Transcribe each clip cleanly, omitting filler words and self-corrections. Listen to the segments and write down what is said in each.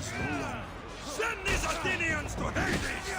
this no longer. Send these Athenians to Hades!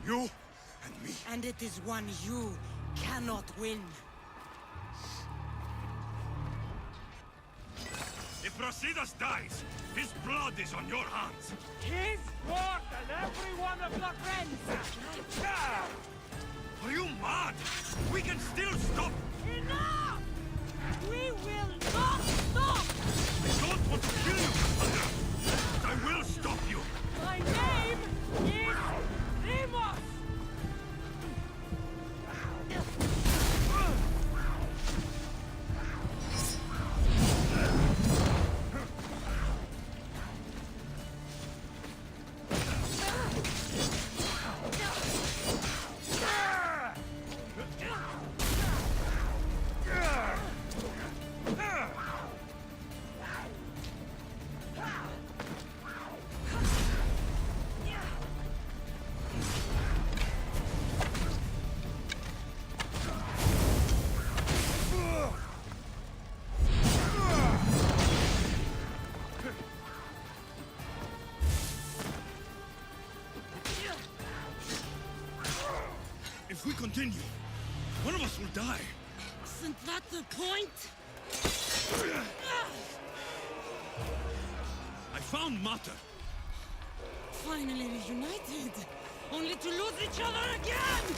You and me. And it is one you cannot win. If Brasidas dies, his blood is on your hands. His more than every one of your friends! Are you mad? We can still stop. Enough! We will not stop! I don't want to kill you, Cassandra, but I will stop you. My name is Remus! If we continue, one of us will die. Isn't that the point? I found Mater. Finally reunited, only to lose each other again!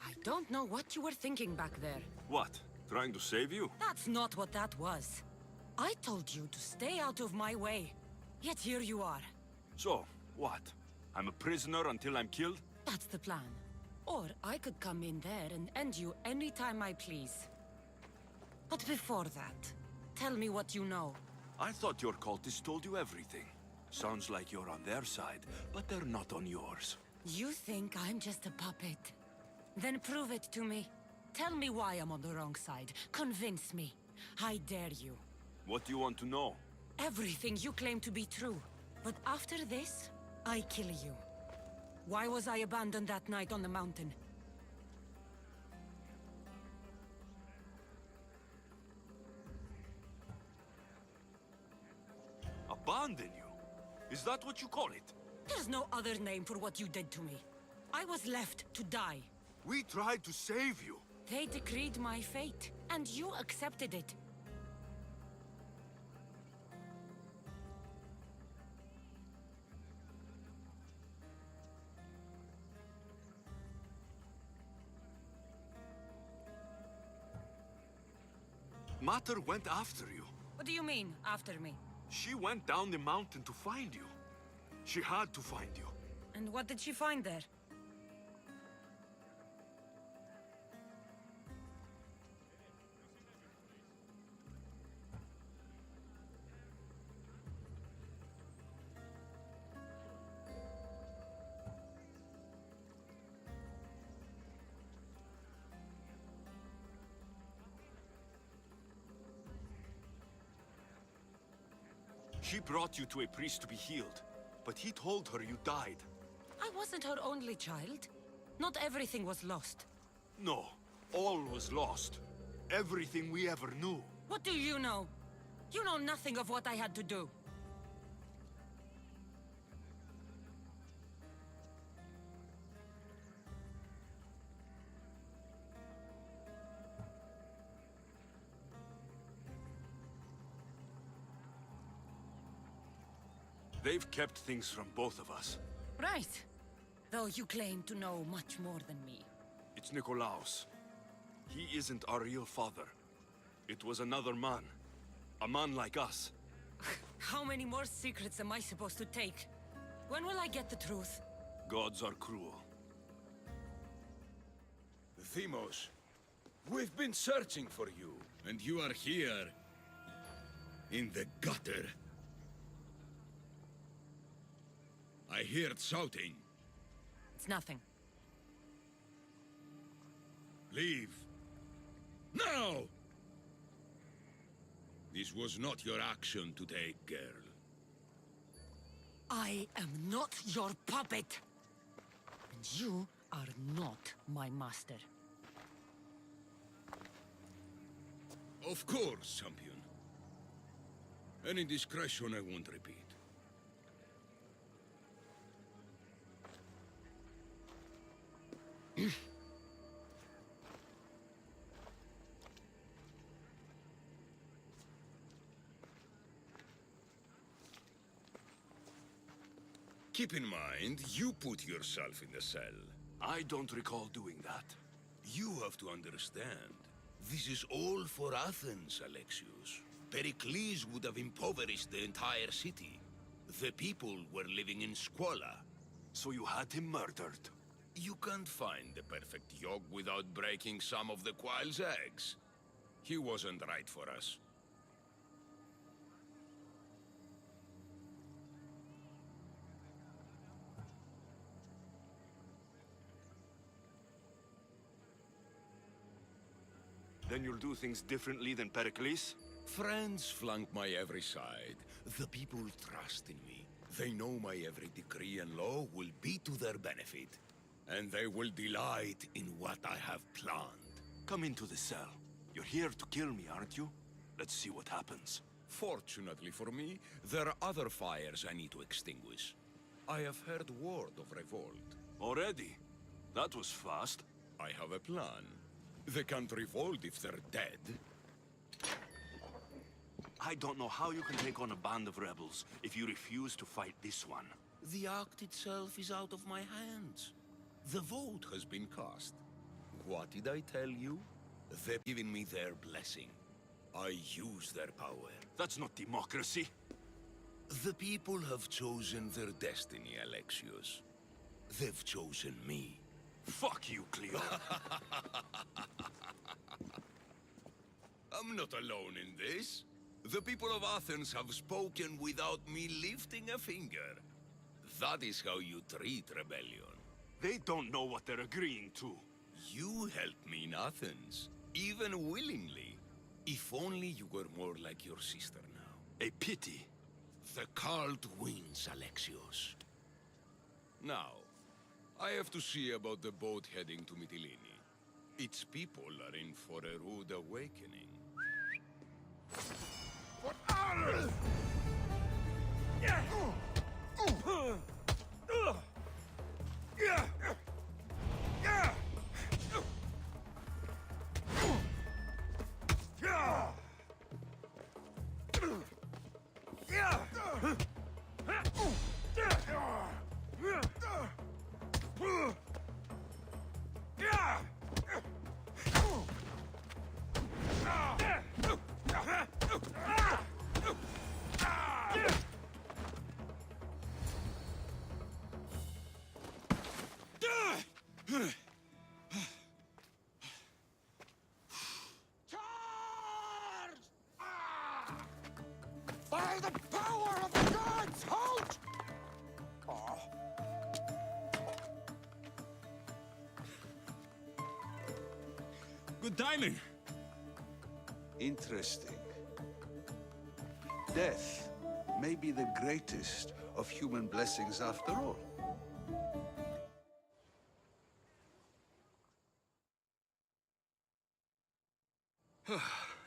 I don't know what you were thinking back there. What? Trying to save you? That's not what that was. I told you to stay out of my way. Yet here you are. So, what? I'm a prisoner until I'm killed? That's the plan. Or I could come in there and end you anytime I please. But before that, tell me what you know. I thought your cultists told you everything. Sounds like you're on their side, but they're not on yours. You think I'm just a puppet? Then prove it to me. Tell me why I'm on the wrong side. Convince me. I dare you. What do you want to know? Everything you claim to be true. But after this, I kill you. Why was I abandoned that night on the mountain? Abandon you? Is that what you call it? There's no other name for what you did to me. I was left to die. We tried to save you. They decreed my fate, and you accepted it. Mater went after you. What do you mean, after me? She went down the mountain to find you. She had to find you. And what did she find there? She brought you to a priest to be healed, but he told her you died. I wasn't her only child. Not everything was lost. No, all was lost. Everything we ever knew. What do you know? You know nothing of what I had to do. They've kept things from both of us. Right. Though you claim to know much more than me. It's Nikolaos. He isn't our real father. It was another man. A man like us. How many more secrets am I supposed to take? When will I get the truth? Gods are cruel. Themos, we've been searching for you, and you are here. In the gutter. I heard shouting. It's nothing. Leave. Now! This was not your action to take, girl. I am not your puppet. And you are not my master. Of course, champion. Any indiscretion I won't repeat. Keep in mind, you put yourself in the cell. I don't recall doing that. You have to understand. This is all for Athens, Alexios. Pericles would have impoverished the entire city. The people were living in squalor. So you had him murdered? You can't find the perfect yog without breaking some of the quail's eggs. He wasn't right for us. Then you'll do things differently than Pericles? Friends flank my every side. The people trust in me. They know my every decree and law will be to their benefit. And they will delight in what I have planned. Come into the cell. You're here to kill me, aren't you? Let's see what happens. Fortunately for me, there are other fires I need to extinguish. I have heard word of revolt. Already? That was fast. I have a plan. They can't revolt if they're dead. I don't know how you can take on a band of rebels if you refuse to fight this one. The act itself is out of my hands. The vote has been cast. What did I tell you? They've given me their blessing. I use their power. That's not democracy. The people have chosen their destiny, Alexios. They've chosen me. Fuck you, Cleo. I'm not alone in this. The people of Athens have spoken without me lifting a finger. That is how you treat rebellion. They don't know what they're agreeing to. You helped me in Athens, even willingly. If only you were more like your sister now. A pity. The cult wins, Alexios. Now, I have to see about the boat heading to Mytilene. Its people are in for a rude awakening. By the power of the gods, halt! Good timing. Interesting. Death may be the greatest of human blessings after all.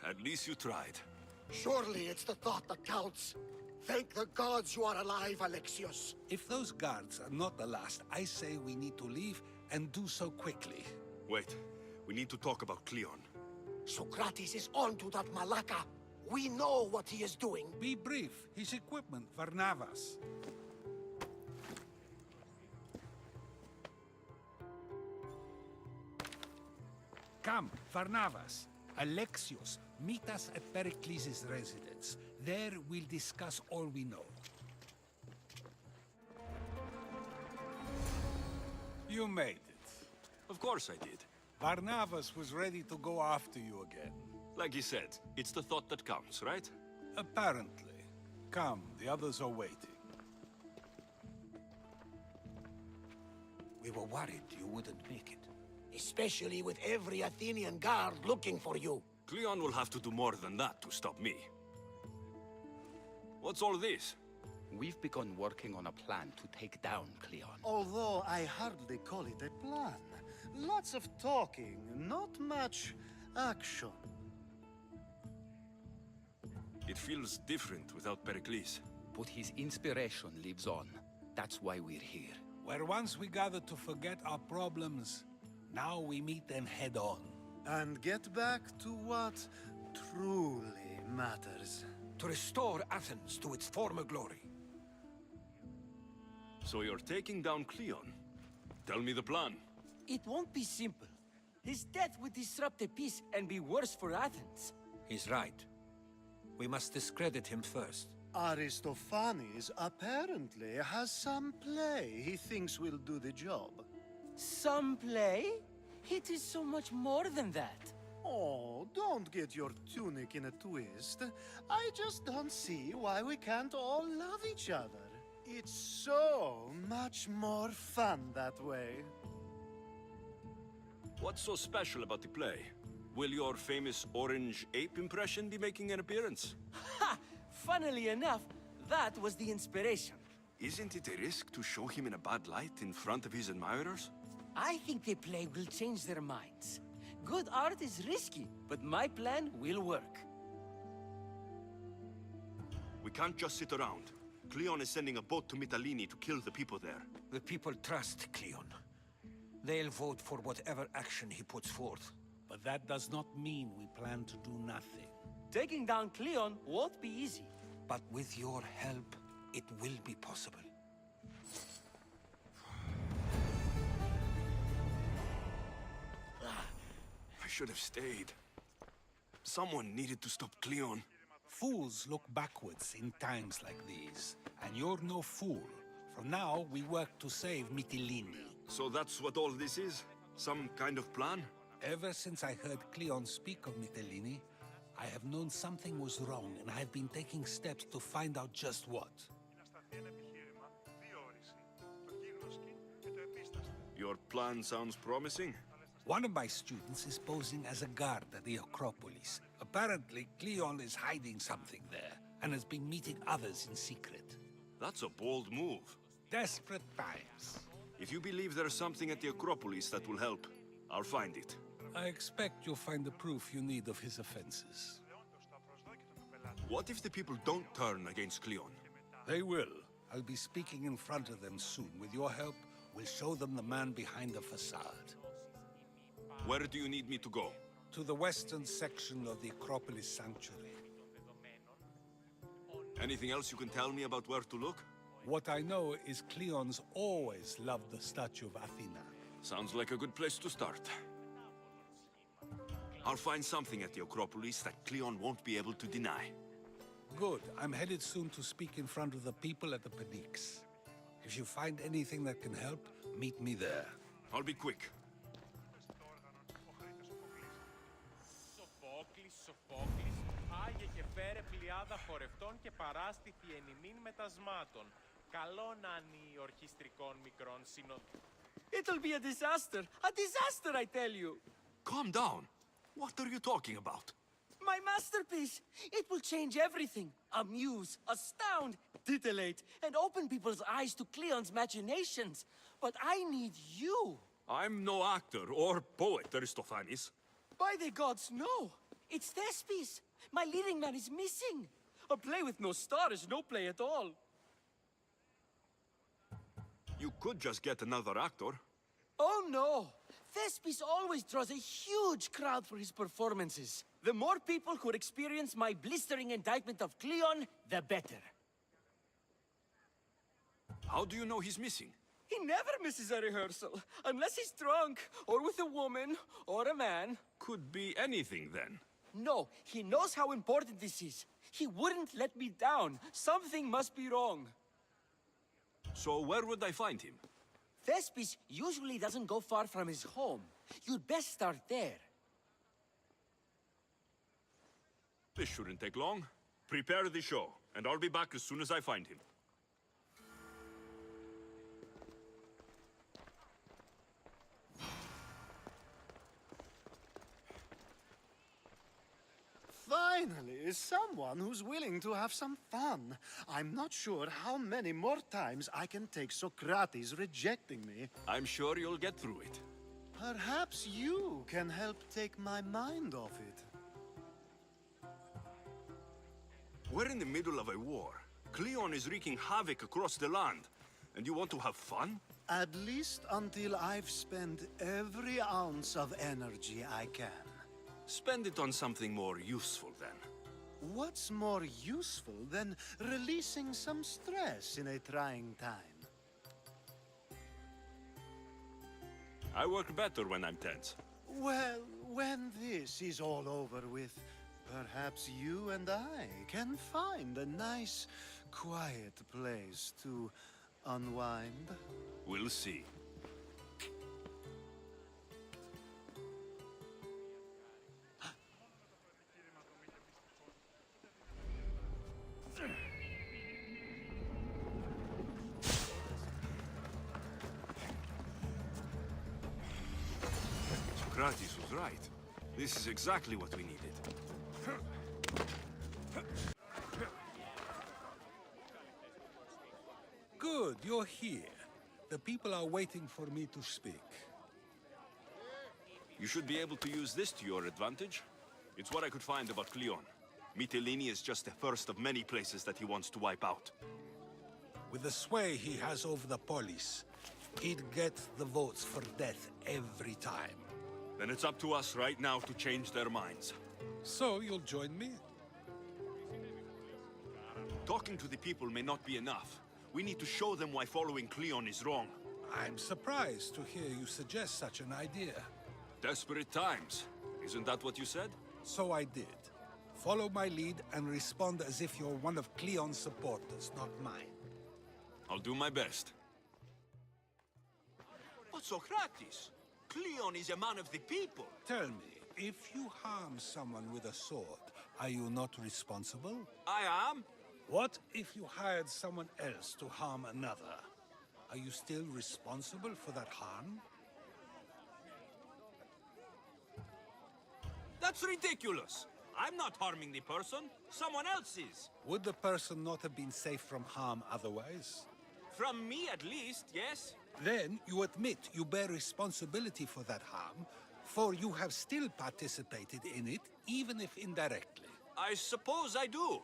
At least you tried. Surely it's the thought that counts. Thank the gods you are alive, Alexios. If those guards are not the last, I say we need to leave and do so quickly. Wait, we need to talk about Cleon. Socrates is onto that Malaka. We know what he is doing. Be brief. His equipment, Varnavas. Come, Varnavas. Alexios, meet us at Pericles' residence. There we'll discuss all we know. You made it. Of course I did. Varnavas was ready to go after you again. Like he said, it's the thought that counts, right? Apparently. Come, the others are waiting. We were worried you wouldn't make it. Especially with every Athenian guard looking for you. Cleon will have to do more than that to stop me. What's all this? We've begun working on a plan to take down Cleon. Although I hardly call it a plan. Lots of talking, not much action. It feels different without Pericles. But his inspiration lives on. That's why we're here. Where once we gathered to forget our problems, now we meet them head-on. And get back to what truly matters. To restore Athens to its former glory. So you're taking down Cleon? Tell me the plan. It won't be simple. His death would disrupt the peace and be worse for Athens. He's right. We must discredit him first. Aristophanes apparently has some play he thinks will do the job. Some play? It is so much more than that. Oh, don't get your tunic in a twist. I just don't see why we can't all love each other. It's so much more fun that way. What's so special about the play? Will your famous orange ape impression be making an appearance? Ha! Funnily enough, that was the inspiration. Isn't it a risk to show him in a bad light in front of his admirers? I think the play will change their minds. Good art is risky, but my plan will work. We can't just sit around. Cleon is sending a boat to Mytilene to kill the people there. The people trust Cleon. They'll vote for whatever action he puts forth. But that does not mean we plan to do nothing. Taking down Cleon won't be easy. But with your help, it will be possible. I should have stayed. Someone needed to stop Cleon. Fools look backwards in times like these. And you're no fool. From now, we work to save Mytilene. So that's what all this is? Some kind of plan? Ever since I heard Cleon speak of Mytilene, I have known something was wrong, and I've been taking steps to find out just what. Your plan sounds promising. One of my students is posing as a guard at the Acropolis. Apparently, Cleon is hiding something there, and has been meeting others in secret. That's a bold move. Desperate times. If you believe there's something at the Acropolis that will help, I'll find it. I expect you'll find the proof you need of his offenses. What if the people don't turn against Cleon? They will. I'll be speaking in front of them soon. With your help, we'll show them the man behind the facade. Where do you need me to go? To the western section of the Acropolis Sanctuary. Anything else you can tell me about where to look? What I know is Cleon's always loved the statue of Athena. Sounds like a good place to start. I'll find something at the Acropolis that Cleon won't be able to deny. Good. I'm headed soon to speak in front of the people at the Pnyx. If you find anything that can help, meet me there. I'll be quick. Σοφόκλης, άγε και φέρε πλειάδα χορευτών και παράστηθη εν ημίν μετασμάτων. Καλόν ανή ορχιστρικών μικρών συνοδών. It'll be a disaster! A disaster, I tell you! Calm down. What are you talking about? My masterpiece! It will change everything. Amuse, astound, titillate, and open people's eyes to Cleon's machinations. But I need you! I'm no actor or poet, Aristophanes. By the gods, no! It's Thespis! My leading man is missing! A play with no star is no play at all. You could just get another actor. Oh no! Thespis always draws a huge crowd for his performances. The more people who experience my blistering indictment of Cleon, the better. How do you know he's missing? He never misses a rehearsal, unless he's drunk, or with a woman, or a man. Could be anything then. No, he knows how important this is. He wouldn't let me down. Something must be wrong. So where would I find him? Thespis usually doesn't go far from his home. You'd best start there. This shouldn't take long. Prepare the show, and I'll be back as soon as I find him. Finally, someone who's willing to have some fun. I'm not sure how many more times I can take Socrates rejecting me. I'm sure you'll get through it. Perhaps you can help take my mind off it. We're in the middle of a war. Cleon is wreaking havoc across the land. And you want to have fun? At least until I've spent every ounce of energy I can. Spend it on something more useful, then. What's more useful than releasing some stress in a trying time? I work better when I'm tense. Well, when this is all over with, perhaps you and I can find a nice, quiet place to unwind. We'll see. Socrates was right. This is exactly what we needed. Good, you're here. The people are waiting for me to speak. You should be able to use this to your advantage. It's what I could find about Cleon. Mytilene is just the first of many places that he wants to wipe out. With the sway he has over the polis, he'd get the votes for death every time. Then it's up to us right now to change their minds. So you'll join me? Talking to the people may not be enough. We need to show them why following Cleon is wrong. I'm surprised to hear you suggest such an idea. Desperate times. Isn't that what you said? So I did. Follow my lead and respond as if you're one of Cleon's supporters, not mine. I'll do my best. But Socrates, Cleon is a man of the people. Tell me, if you harm someone with a sword, are you not responsible? I am. What if you hired someone else to harm another? Are you still responsible for that harm? That's ridiculous. I'm not harming the person. Someone else is. Would the person not have been safe from harm otherwise? From me, at least, yes. Then you admit you bear responsibility for that harm, for you have still participated in it, even if indirectly. I suppose I do.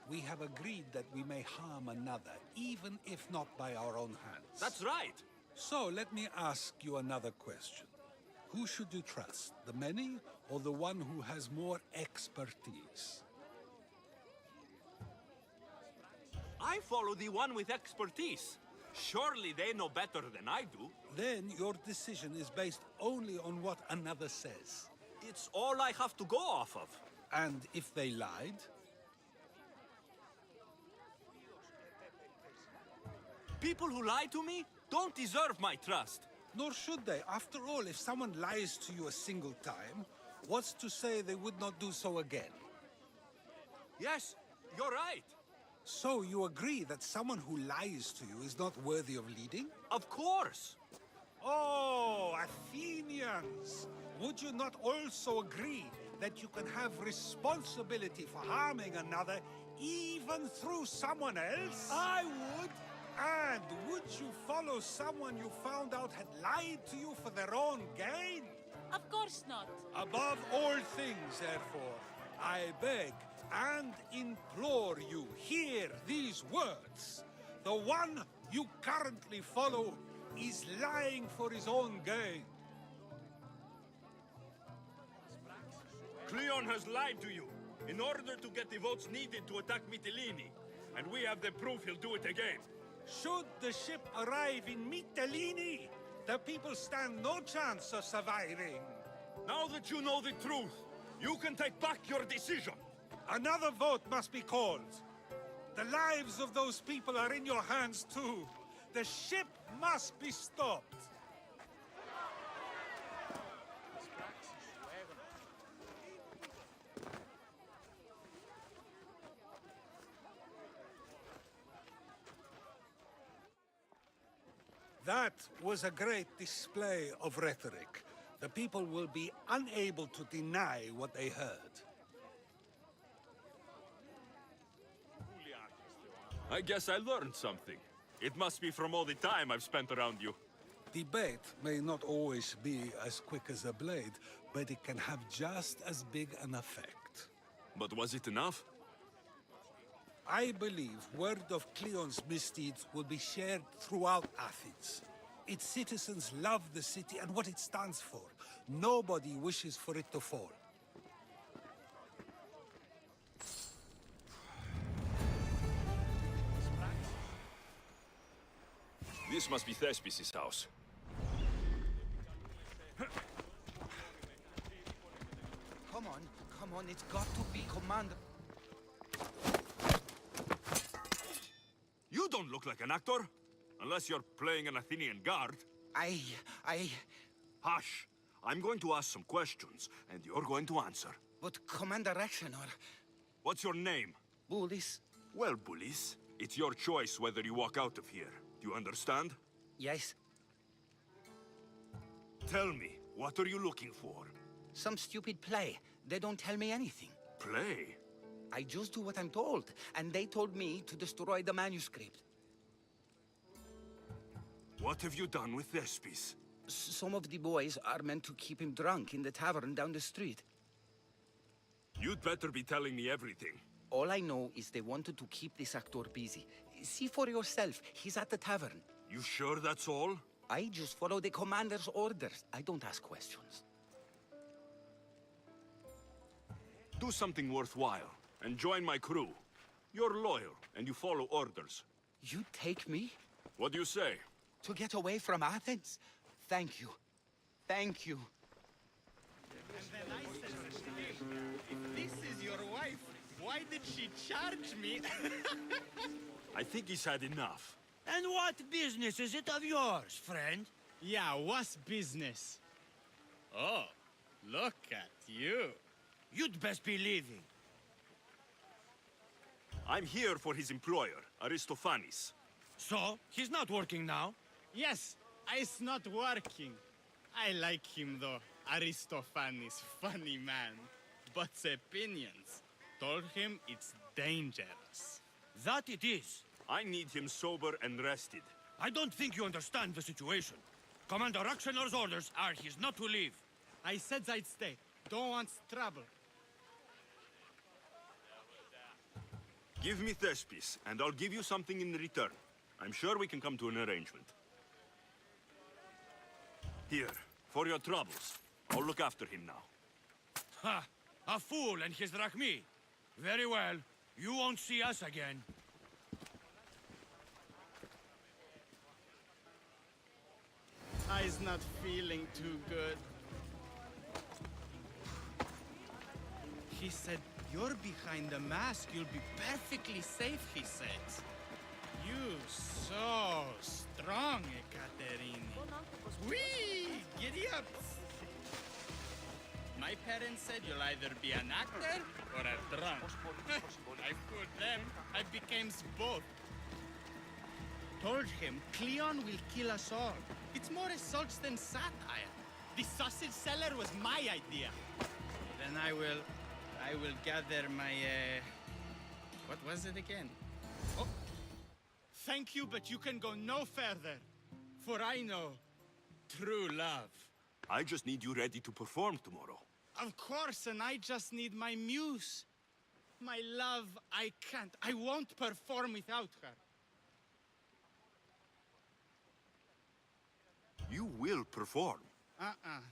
We have agreed that we may harm another, even if not by our own hands. That's right. So let me ask you another question. Who should you trust, the many or the one who has more expertise? I follow the one with expertise. Surely they know better than I do. Then your decision is based only on what another says. It's all I have to go off of. And if they lied? People who lie to me don't deserve my trust. Nor should they. After all, if someone lies to you a single time, what's to say they would not do so again? Yes, you're right. So you agree that someone who lies to you is not worthy of leading? Of course. Oh, Athenians! Would you not also agree that you can have responsibility for harming another even through someone else? I would. And would you follow someone you found out had lied to you for their own gain? Of course not. Above all things, therefore, I beg and implore you, hear these words. The one you currently follow is lying for his own gain. Cleon has lied to you in order to get the votes needed to attack Mytilene. And we have the proof he'll do it again. Should the ship arrive in Mytilene, the people stand no chance of surviving. Now that you know the truth, you can take back your decision. Another vote must be called. The lives of those people are in your hands too. The ship must be stopped. That was a great display of rhetoric. The people will be unable to deny what they heard. I guess I learned something. It must be from all the time I've spent around you. Debate may not always be as quick as a blade, but it can have just as big an effect. But was it enough? I believe word of Cleon's misdeeds will be shared throughout Athens. Its citizens love the city and what it stands for. Nobody wishes for it to fall. This must be Thespis' house. Come on, it's got to be Commander. You don't look like an actor. Unless you're playing an Athenian guard. I... Hush. I'm going to ask some questions, and you're going to answer. But Commander Rexenor... What's your name? Bullis. Well, Bullis, it's your choice whether you walk out of here. Do you understand? Yes. Tell me, what are you looking for? Some stupid play. They don't tell me anything. Play? I just do what I'm told, and they told me to destroy the manuscript. What have you done with Thespis? Some of the boys are meant to keep him drunk in the tavern down the street. You'd better be telling me everything. All I know is they wanted to keep this actor busy. See for yourself, he's at the tavern. You sure that's all? I just follow the commander's orders. I don't ask questions. Do something worthwhile, and join my crew. You're loyal, and you follow orders. You take me? What do you say? To get away from Athens? Thank you. Thank you. If this is your wife, why did she charge me? I think he's had enough. And what business is it of yours, friend? Yeah, what's business? Oh, look at you. You'd best be leaving. I'm here for his employer, Aristophanes. So, he's not working now? Yes, it's not working. I like him though. Aristophanes, funny man. But opinions told him it's dangerous. That it is. I need him sober and rested. I don't think you understand the situation. Commander Aktionor's orders are he's not to leave. I said I'd stay. Don't want trouble. Give me Thespis, and I'll give you something in return. I'm sure we can come to an arrangement. Here, for your troubles. I'll look after him now. Ha! A fool and his drachmi. Very well. You won't see us again. I's not feeling too good. He said, you're behind the mask, you'll be perfectly safe, he said. You so strong, Ekaterini. Whee! Giddy up! My parents said you'll either be an actor or a drunk. I fooled them. I became both. Told him Cleon will kill us all. It's more assaults than satire. The sausage seller was my idea. Then I will gather my, what was it again? Oh, thank you, but you can go no further. For I know true love. I just need you ready to perform tomorrow. Of course, and I just need my muse. My love, I can't. I won't perform without her. You will perform.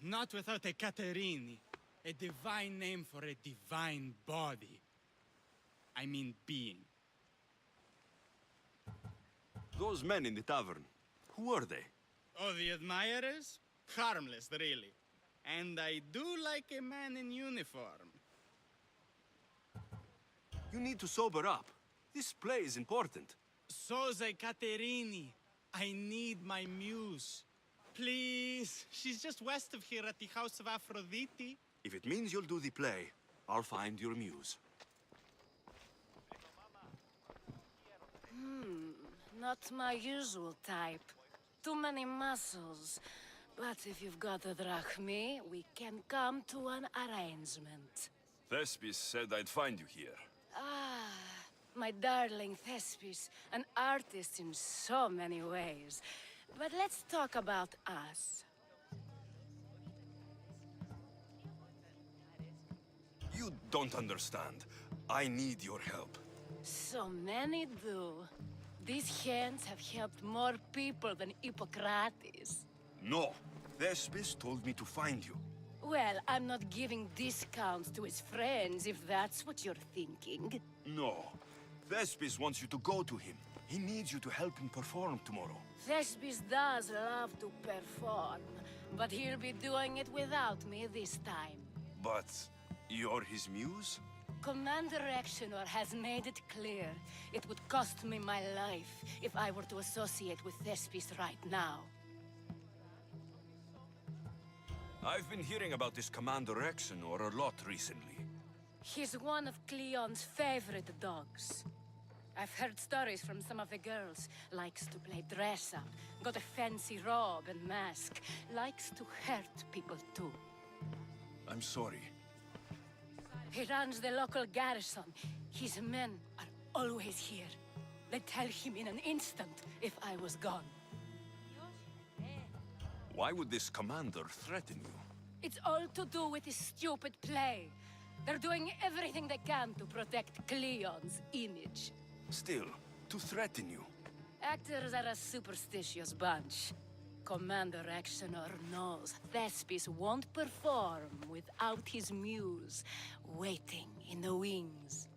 Not without a Caterini. A divine name for a divine body. I mean being. Those men in the tavern, who are they? Oh, the admirers? Harmless, really. And I do like a man in uniform. You need to sober up. This play is important. Soze Caterini. I need my muse. Please. She's just west of here at the House of Aphrodite. If it means you'll do the play, I'll find your muse. Not my usual type. Too many muscles. But if you've got a drachmi, we can come to an arrangement. Thespis said I'd find you here. Ah, my darling Thespis, an artist in so many ways. But let's talk about us. You don't understand. I need your help. So many do. These hands have helped more people than Hippocrates. No. Thespis told me to find you. Well, I'm not giving discounts to his friends, if that's what you're thinking. No. Thespis wants you to go to him. He needs you to help him perform tomorrow. Thespis does love to perform, but he'll be doing it without me this time. But you're his muse? Commander Actionor has made it clear it would cost me my life if I were to associate with Thespis right now. I've been hearing about this Commander Exenor a lot recently. He's one of Cleon's favorite dogs. I've heard stories from some of the girls. Likes to play dress-up, got a fancy robe and mask. Likes to hurt people too. I'm sorry. He runs the local garrison. His men are always here. They'd tell him in an instant if I was gone. Why would this commander threaten you? It's all to do with his stupid play. They're doing everything they can to protect Cleon's image. Still, to threaten you. Actors are a superstitious bunch. Commander Actionor knows Thespis won't perform without his muse waiting in the wings.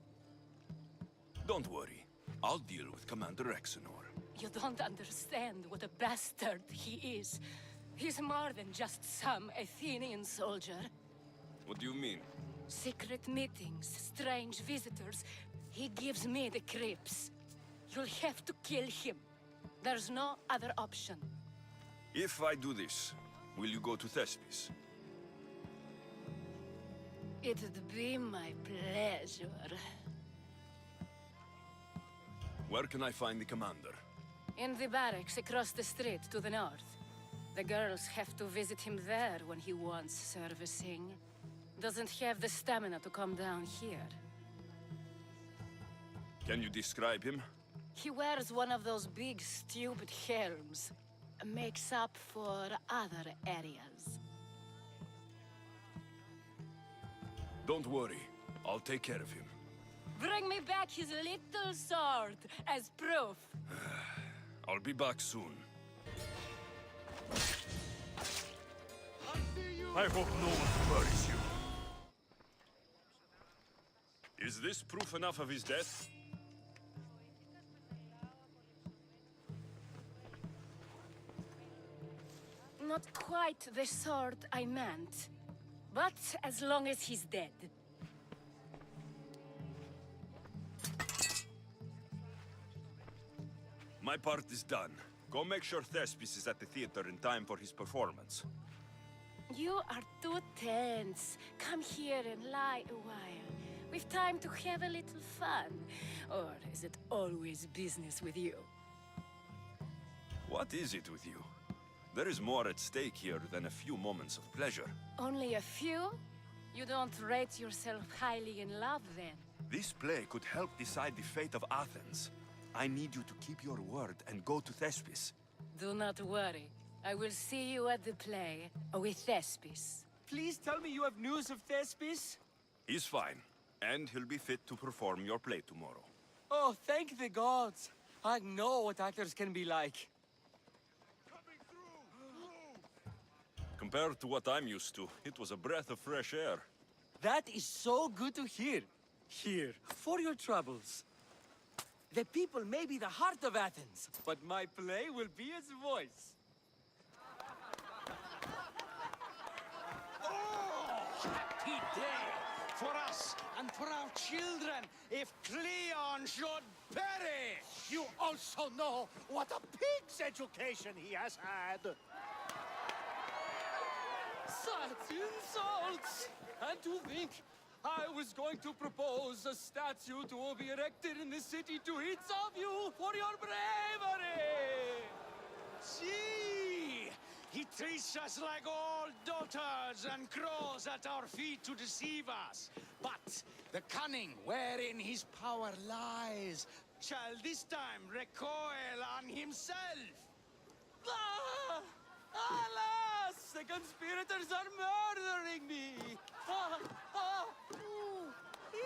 Don't worry. I'll deal with Commander Exenor. You don't understand what a bastard he is. He's more than just some Athenian soldier. What do you mean? Secret meetings, strange visitors. He gives me the creeps. You'll have to kill him. There's no other option. If I do this, will you go to Thespis? It'd be my pleasure. Where can I find the commander? In the barracks across the street to the north. The girls have to visit him there when he wants servicing. Doesn't have the stamina to come down here. Can you describe him? He wears one of those big, stupid helms. Makes up for other areas. Don't worry. I'll take care of him. Bring me back his little sword as proof. I'll be back soon. I hope no one worries you. Is this proof enough of his death? Not quite the sword I meant. But as long as he's dead. My part is done. Go make sure Thespis is at the theater in time for his performance. You are too tense. Come here and lie a while. We've time to have a little fun. Or is it always business with you? What is it with you? There is more at stake here than a few moments of pleasure. Only a few? You don't rate yourself highly in love, then? This play could help decide the fate of Athens. I need you to keep your word and go to Thespis. Do not worry. I will see you at the play with Thespis. Please tell me you have news of Thespis? He's fine, and he'll be fit to perform your play tomorrow. Oh, thank the gods. I know what actors can be like. Compared to what I'm used to, it was a breath of fresh air. That is so good to hear. Here, for your troubles. The people may be the heart of Athens, but my play will be its voice. Happy day for us and for our children if Cleon should perish! You also know what a pig's education he has had. Such insults! And to think I was going to propose a statue to be erected in the city to each of you for your bravery! See! He treats us like old dotards and crows at our feet to deceive us. But the cunning wherein his power lies shall this time recoil on himself. Ah! Alas! The conspirators are murdering me! Ah! Ah! Ooh! Ee!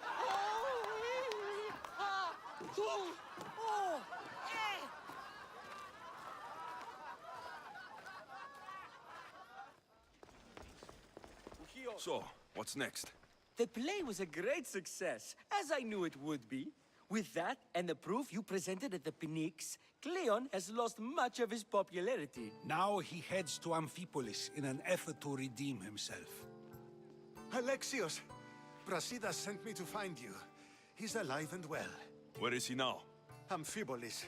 Oh! Ee! Ah! Ooh! Oh! Eh! So, what's next? The play was a great success, as I knew it would be. With that, and the proof you presented at the Pnyx, Cleon has lost much of his popularity. Now he heads to Amphipolis in an effort to redeem himself. Alexios, Brasidas sent me to find you. He's alive and well. Where is he now? Amphipolis.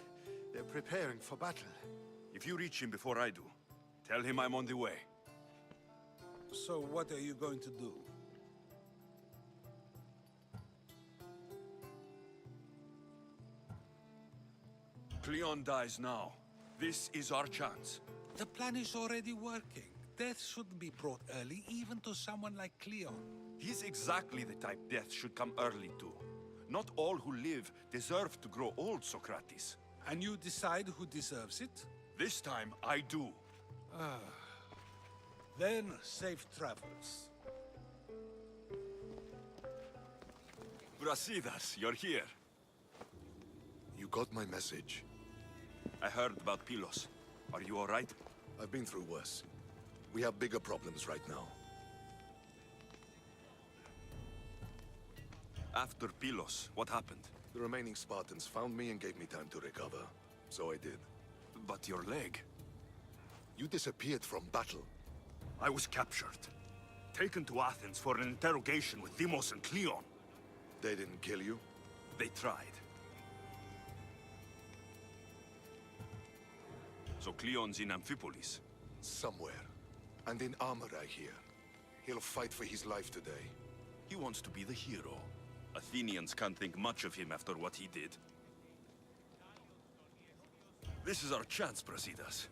They're preparing for battle. If you reach him before I do, tell him I'm on the way. So what are you going to do? Cleon dies now. This is our chance. The plan is already working. Death shouldn't be brought early, even to someone like Cleon. He's exactly the type death should come early to. Not all who live deserve to grow old, Socrates. And you decide who deserves it? This time, I do. Then, safe travels. Brasidas, you're here. You got my message. I heard about Pylos. Are you all right? I've been through worse. We have bigger problems right now. After Pylos, what happened? The remaining Spartans found me and gave me time to recover. So I did. But your leg? You disappeared from battle. I was captured. Taken to Athens for an interrogation with Deimos and Cleon. They didn't kill you? They tried. So Cleon's in Amphipolis? Somewhere. And in armor, I hear. He'll fight for his life today. He wants to be the hero. Athenians can't think much of him after what he did. This is our chance, Brasidas.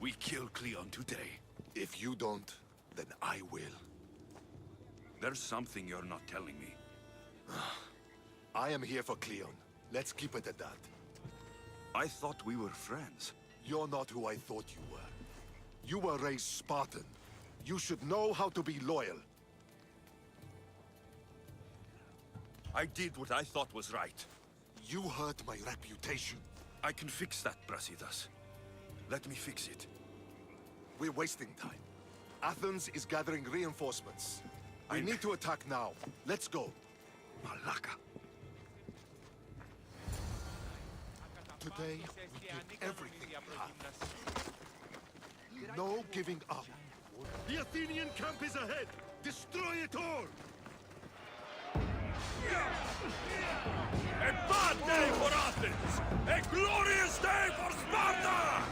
We kill Cleon today. If you don't, then I will. There's something you're not telling me. I am here for Cleon. Let's keep it at that. I thought we were friends. You're not who I thought you were. You were raised Spartan. You should know how to be loyal. I did what I thought was right. You hurt my reputation. I can fix that, Brasidas. Let me fix it. We're wasting time. Athens is gathering reinforcements. We need to attack now. Let's go. Malaka. Today, we give everything we have. No giving up. The Athenian camp is ahead! Destroy it all! A bad day for Athens! A glorious day for Sparta!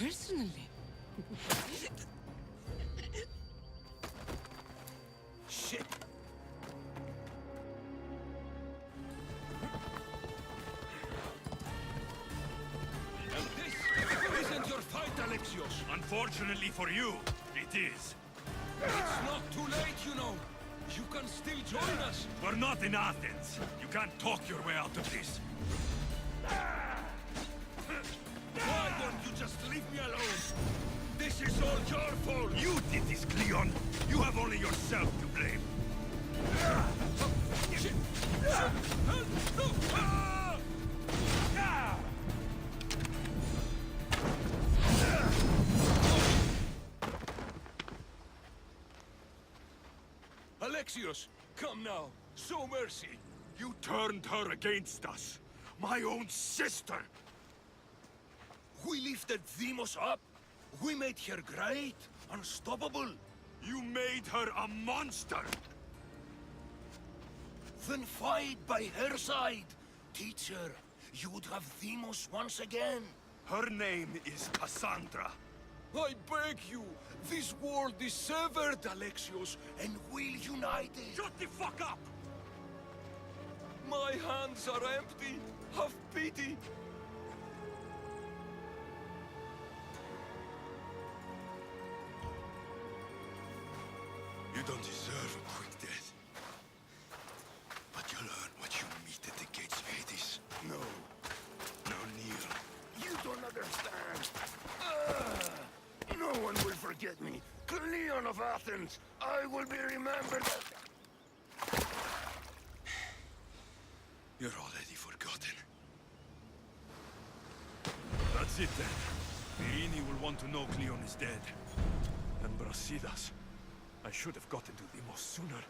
Personally. Shit! And this isn't your fight, Alexios. Unfortunately for you, it is. It's not too late, you know. You can still join us. We're not in Athens. You can't talk your way out of this. Why don't you just leave me alone? This is all your fault! You did this, Cleon! You have only yourself to blame! Alexios, come now. Show mercy. You turned her against us! My own sister! We lifted Demos up. We made her great, unstoppable. You made her a monster! Then fight by her side. Teach her. You would have Demos once again. Her name is Cassandra. I beg you. This world is severed, Alexios. And we'll unite it. Shut the fuck up! My hands are empty. Have pity. You don't deserve a quick death. But you'll learn what you meet at the gates of Hades. No. No, Neil. You don't understand. No one will forget me. Cleon of Athens. I will be remembered. You're already forgotten. That's it then. Irini will want to know Cleon is dead. And Brasidas. I should have gotten to Demos sooner.